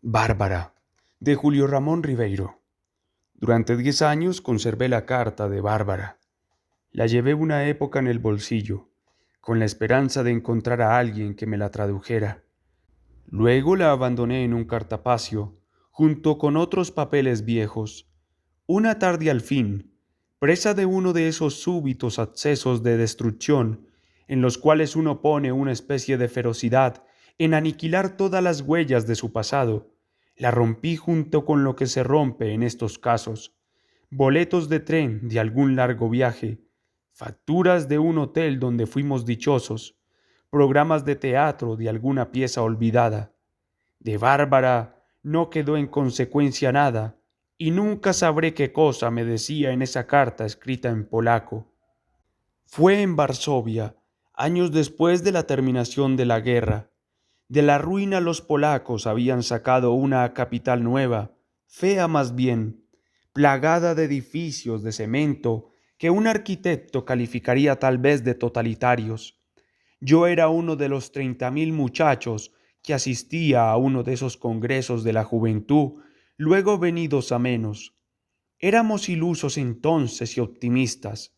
Bárbara, de Julio Ramón Ribeiro. Durante 10 años conservé la carta de Bárbara. La llevé una época en el bolsillo, con la esperanza de encontrar a alguien que me la tradujera. Luego la abandoné en un cartapacio, junto con otros papeles viejos. Una tarde al fin, presa de uno de esos súbitos accesos de destrucción, en los cuales uno pone una especie de ferocidad en aniquilar todas las huellas de su pasado, la rompí junto con lo que se rompe en estos casos: boletos de tren de algún largo viaje, facturas de un hotel donde fuimos dichosos, programas de teatro de alguna pieza olvidada. De Bárbara no quedó en consecuencia nada, y nunca sabré qué cosa me decía en esa carta escrita en polaco. Fue en Varsovia, años después de la terminación de la guerra. De la ruina los polacos habían sacado una capital nueva, fea más bien, plagada de edificios de cemento que un arquitecto calificaría tal vez de totalitarios. Yo era uno de los 30.000 muchachos que asistía a uno de esos congresos de la juventud, luego venidos a menos. Éramos ilusos entonces y optimistas.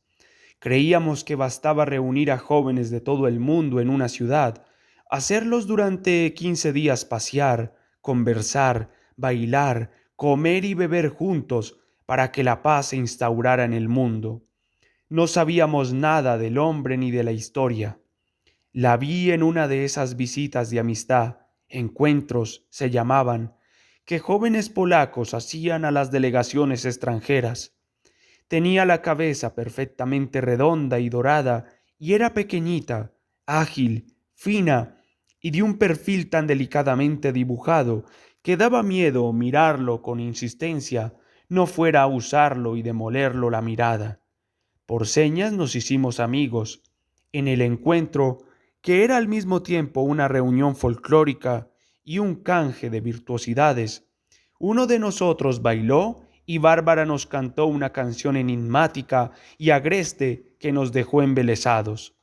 Creíamos que bastaba reunir a jóvenes de todo el mundo en una ciudad, hacerlos durante 15 días pasear, conversar, bailar, comer y beber juntos para que la paz se instaurara en el mundo. No sabíamos nada del hombre ni de la historia. La vi en una de esas visitas de amistad, encuentros se llamaban, que jóvenes polacos hacían a las delegaciones extranjeras. Tenía la cabeza perfectamente redonda y dorada, y era pequeñita, ágil, fina, y de un perfil tan delicadamente dibujado que daba miedo mirarlo con insistencia, no fuera a usarlo y demolerlo la mirada. Por señas nos hicimos amigos. En el encuentro, que era al mismo tiempo una reunión folclórica y un canje de virtuosidades, uno de nosotros bailó y Bárbara nos cantó una canción enigmática y agreste que nos dejó embelesados.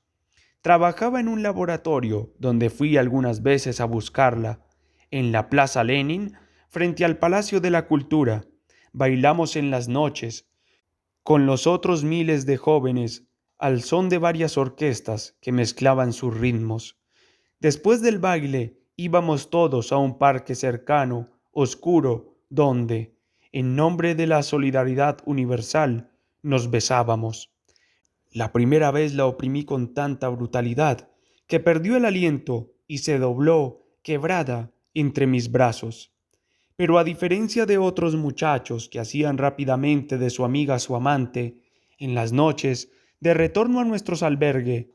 Trabajaba en un laboratorio donde fui algunas veces a buscarla. En la Plaza Lenin, frente al Palacio de la Cultura, bailamos en las noches con los otros miles de jóvenes al son de varias orquestas que mezclaban sus ritmos. Después del baile íbamos todos a un parque cercano, oscuro, donde, en nombre de la solidaridad universal, nos besábamos. La primera vez la oprimí con tanta brutalidad que perdió el aliento y se dobló, quebrada, entre mis brazos. Pero a diferencia de otros muchachos que hacían rápidamente de su amiga su amante, en las noches, de retorno a nuestros albergues,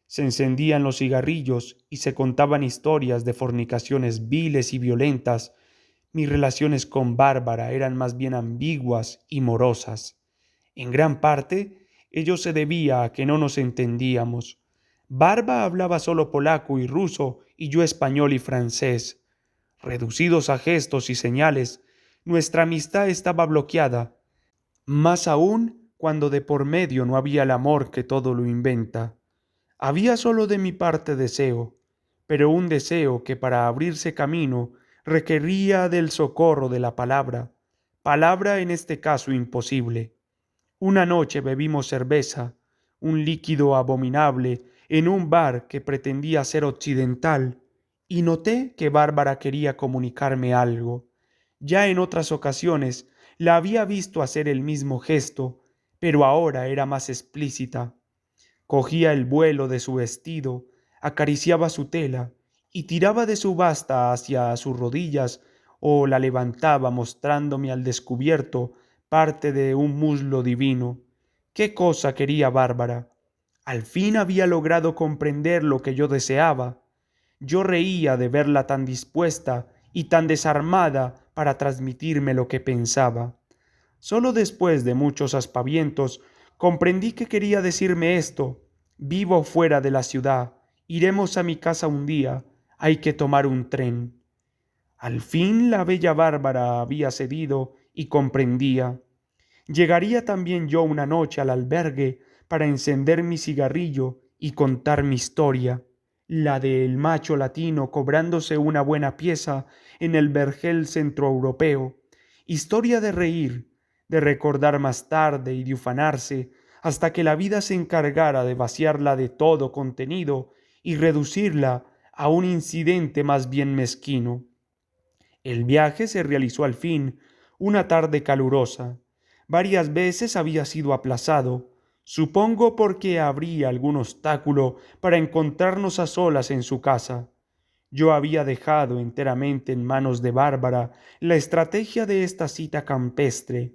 se encendían los cigarrillos y se contaban historias de fornicaciones viles y violentas. Mis relaciones con Bárbara eran más bien ambiguas y morosas. En gran parte, ello se debía a que no nos entendíamos. Barba hablaba solo polaco y ruso y yo español y francés. Reducidos a gestos y señales, nuestra amistad estaba bloqueada, más aún cuando de por medio no había el amor que todo lo inventa. Había solo de mi parte deseo, pero un deseo que para abrirse camino requería del socorro de la palabra, palabra en este caso imposible. Una noche bebimos cerveza, un líquido abominable, en un bar que pretendía ser occidental, y noté que Bárbara quería comunicarme algo. Ya en otras ocasiones la había visto hacer el mismo gesto, pero ahora era más explícita. Cogía el vuelo de su vestido, acariciaba su tela y tiraba de su basta hacia sus rodillas o la levantaba mostrándome al descubierto parte de un muslo divino. ¿Qué cosa quería Bárbara? Al fin había logrado comprender lo que yo deseaba. Yo reía de verla tan dispuesta y tan desarmada para transmitirme lo que pensaba. Solo después de muchos aspavientos comprendí que quería decirme esto: vivo fuera de la ciudad, iremos a mi casa un día, hay que tomar un tren. Al fin la bella Bárbara había cedido y comprendía. Llegaría también yo una noche al albergue para encender mi cigarrillo y contar mi historia. la del macho latino cobrándose una buena pieza en el vergel centroeuropeo, historia de reír, de recordar más tarde y de ufanarse, hasta que la vida se encargara de vaciarla de todo contenido y reducirla a un incidente más bien mezquino. El viaje se realizó al fin, una tarde calurosa. Varias veces había sido aplazado, supongo porque habría algún obstáculo para encontrarnos a solas en su casa. Yo había dejado enteramente en manos de Bárbara la estrategia de esta cita campestre,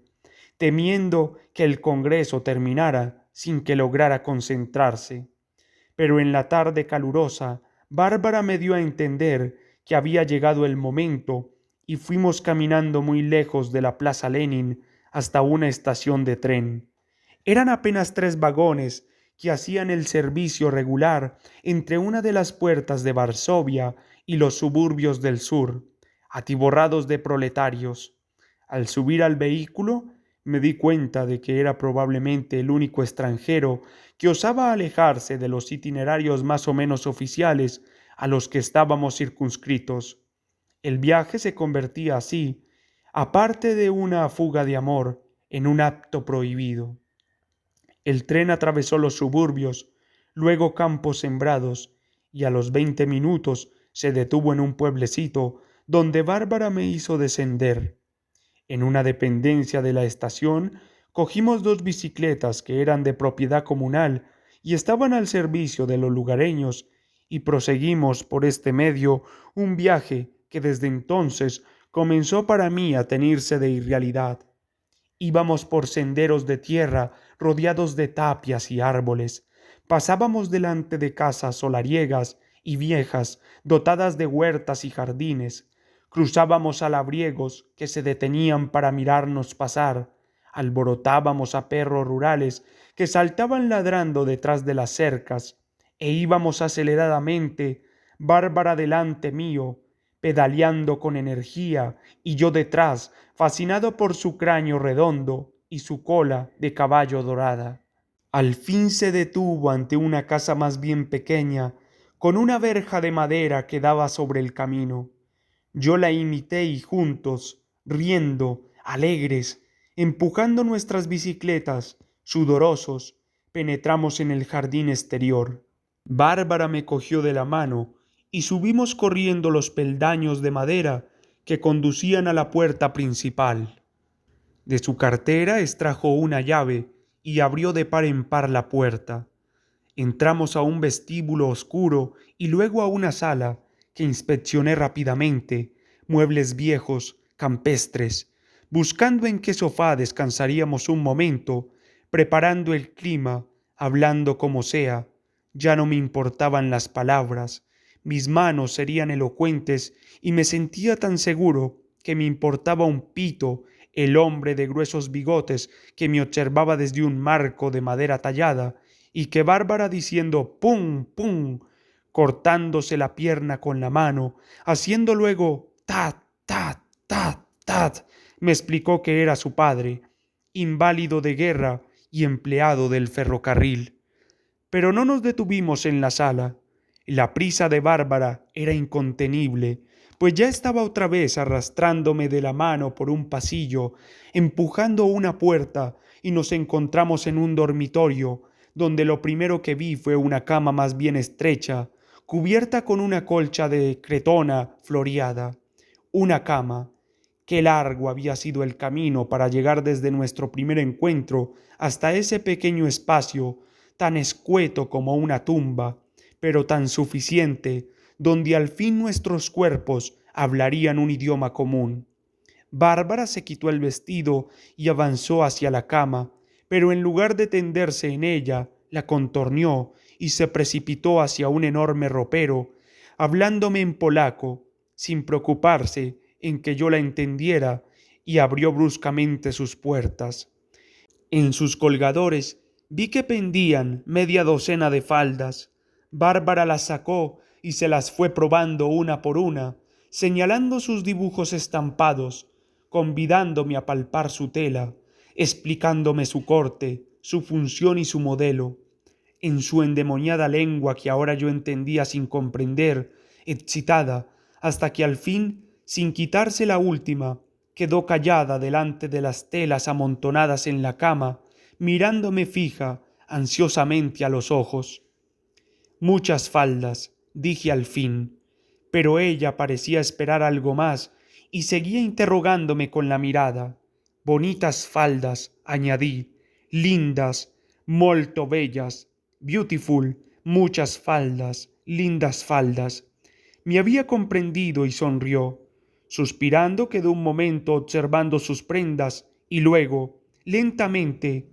temiendo que el congreso terminara sin que lograra concentrarse. Pero en la tarde calurosa, Bárbara me dio a entender que había llegado el momento y fuimos caminando muy lejos de la Plaza Lenin hasta una estación de tren. Eran apenas 3 vagones que hacían el servicio regular entre una de las puertas de Varsovia y los suburbios del sur, atiborrados de proletarios. Al subir al vehículo, me di cuenta de que era probablemente el único extranjero que osaba alejarse de los itinerarios más o menos oficiales a los que estábamos circunscritos. El viaje se convertía así, aparte de una fuga de amor, en un acto prohibido. El tren atravesó los suburbios, luego campos sembrados, y a los 20 minutos se detuvo en un pueblecito donde Bárbara me hizo descender. En una dependencia de la estación cogimos 2 bicicletas que eran de propiedad comunal y estaban al servicio de los lugareños, y proseguimos por este medio un viaje que desde entonces comenzó para mí a teñirse de irrealidad. Íbamos por senderos de tierra rodeados de tapias y árboles. Pasábamos delante de casas solariegas y viejas, dotadas de huertas y jardines. Cruzábamos a labriegos que se detenían para mirarnos pasar. Alborotábamos a perros rurales que saltaban ladrando detrás de las cercas. E íbamos aceleradamente, Bárbara delante mío, pedaleando con energía, y yo detrás, fascinado por su cráneo redondo y su cola de caballo dorada. Al fin se detuvo ante una casa más bien pequeña, con una verja de madera que daba sobre el camino. Yo la imité y juntos, riendo, alegres, empujando nuestras bicicletas, sudorosos, penetramos en el jardín exterior. Bárbara me cogió de la mano y subimos corriendo los peldaños de madera que conducían a la puerta principal. De su cartera extrajo una llave y abrió de par en par la puerta. Entramos a un vestíbulo oscuro y luego a una sala que inspeccioné rápidamente, muebles viejos, campestres, buscando en qué sofá descansaríamos un momento, preparando el clima, hablando como sea. Ya no me importaban las palabras, mis manos serían elocuentes y me sentía tan seguro que me importaba un pito el hombre de gruesos bigotes que me observaba desde un marco de madera tallada, y que Bárbara diciendo pum, pum, cortándose la pierna con la mano, haciendo luego tat, tat, tat, tat, me explicó que era su padre, inválido de guerra y empleado del ferrocarril. Pero no nos detuvimos en la sala. La prisa de Bárbara era incontenible, pues ya estaba otra vez arrastrándome de la mano por un pasillo, empujando una puerta, y nos encontramos en un dormitorio, donde lo primero que vi fue una cama más bien estrecha, cubierta con una colcha de cretona floreada. Una cama. Qué largo había sido el camino para llegar desde nuestro primer encuentro hasta ese pequeño espacio, tan escueto como una tumba, pero tan suficiente, donde al fin nuestros cuerpos hablarían un idioma común. Bárbara se quitó el vestido y avanzó hacia la cama, pero en lugar de tenderse en ella, la contorneó y se precipitó hacia un enorme ropero, hablándome en polaco, sin preocuparse en que yo la entendiera, y abrió bruscamente sus puertas. En sus colgadores vi que pendían media docena de faldas. Bárbara las sacó y se las fue probando una por una, señalando sus dibujos estampados, convidándome a palpar su tela, explicándome su corte, su función y su modelo. en su endemoniada lengua que ahora yo entendía sin comprender, excitada, hasta que al fin, sin quitarse la última, quedó callada delante de las telas amontonadas en la cama, mirándome fija, ansiosamente a los ojos. Muchas faldas, dije al fin, pero ella parecía esperar algo más y seguía interrogándome con la mirada. Bonitas faldas, añadí, lindas, molto bellas, beautiful, muchas faldas, lindas faldas. Me había comprendido y sonrió. Suspirando quedó un momento observando sus prendas y luego, lentamente,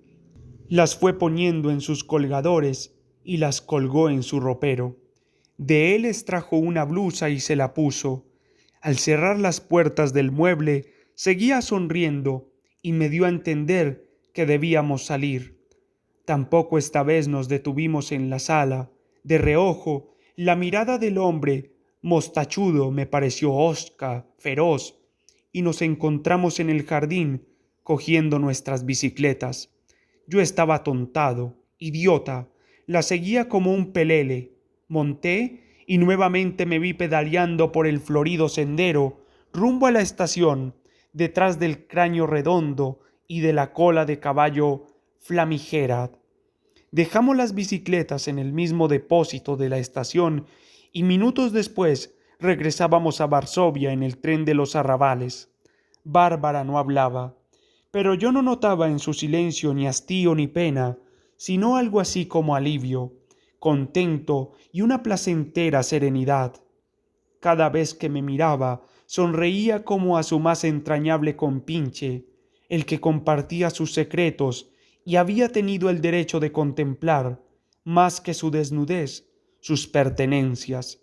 las fue poniendo en sus colgadores y las colgó en su ropero. De él extrajo una blusa y se la puso. Al cerrar las puertas del mueble, seguía sonriendo y me dio a entender que debíamos salir. Tampoco esta vez nos detuvimos en la sala. De reojo, la mirada del hombre mostachudo me pareció hosca, feroz, y nos encontramos en el jardín cogiendo nuestras bicicletas. Yo estaba atontado, idiota, la seguía como un pelele. Monté y nuevamente me vi pedaleando por el florido sendero rumbo a la estación, detrás del cráneo redondo y de la cola de caballo flamígera. Dejamos las bicicletas en el mismo depósito de la estación y minutos después regresábamos a Varsovia en el tren de los arrabales. Bárbara no hablaba, pero yo no notaba en su silencio ni hastío ni pena, sino algo así como alivio, contento y una placentera serenidad. Cada vez que me miraba, sonreía como a su más entrañable compinche, el que compartía sus secretos y había tenido el derecho de contemplar, más que su desnudez, sus pertenencias.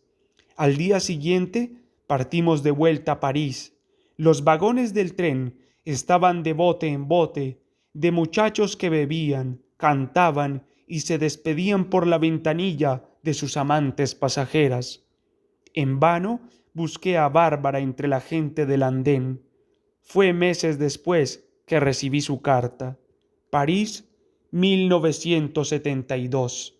Al día siguiente partimos de vuelta a París. Los vagones del tren estaban de bote en bote, de muchachos que bebían, cantaban y se despedían por la ventanilla de sus amantes pasajeras. En vano busqué a Bárbara entre la gente del andén. Fue meses después que recibí su carta. París, 1972.